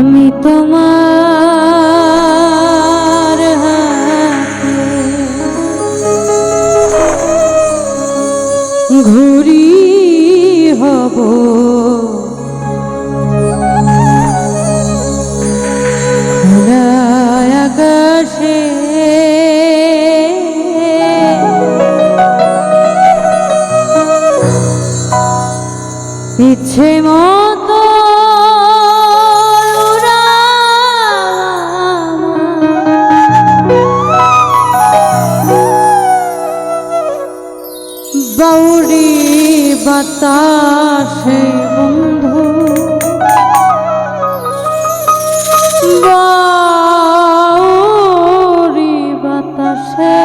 আমি তোমার হাতে ঘুরি হব, খোলা আকাশে ইচ্ছে মতো বাউরি বাতাসে বন্ধু, বাউরি বাতাসে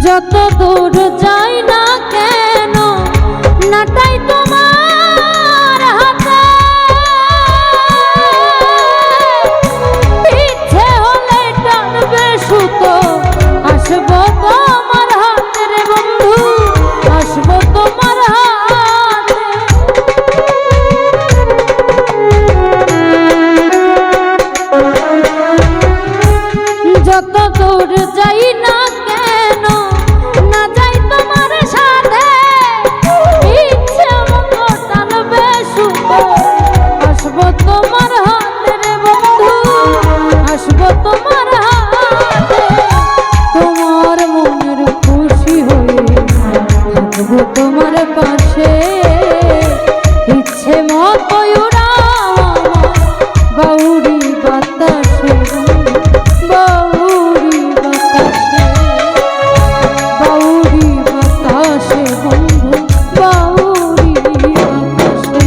যত দূর যাই না কেন নাটাই তোমার হাতে, ইচ্ছে হলে টানবে সুতো, আসবো তোমার হাতে রে বন্ধু, আসবো তোমার হাতে। যত দূর যাই না কেন না যাই তোমার সাথে, ইচ্ছে মতো টানবে সুতো, আসবো তোমার হাতে রে বন্ধু, আসবো তোমার হাতে। তোমার মনের খুশি হয়ে থাকবো তোমার পাশে, ইচ্ছে মতো উড়াও আমার বাউরি বাতাসে বন্ধু, বাউরি বাতাসে, বাউরি বাতাসে বন্ধু, বাউরি বাতাসে।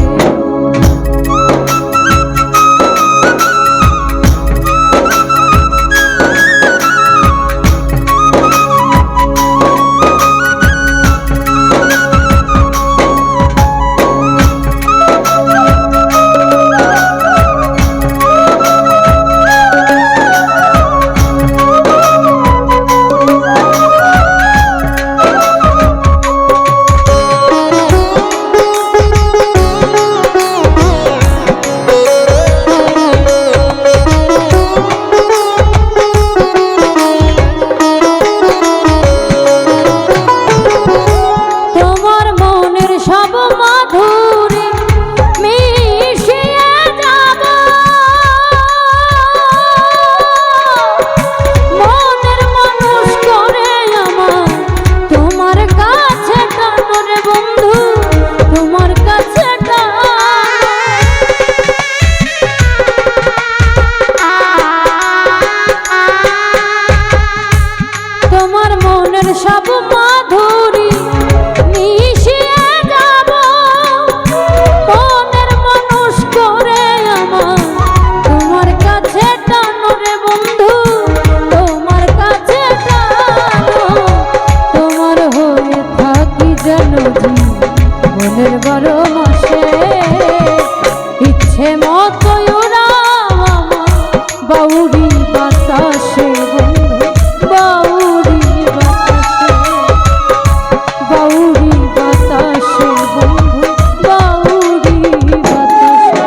জীবনের 12 মাসে ইচ্ছে মতো উড়াও আমার বাউরি বাতাসে বন্ধু বাউরি বাতাসে বন্ধু বাউরি বাতাসে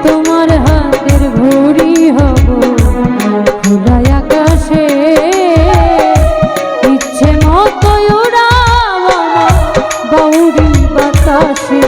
তোমার হাতের ঘড়ি হব খোলা আকাশে ইচ্ছে মতো উড়াও আমার বাউরি বাতাসে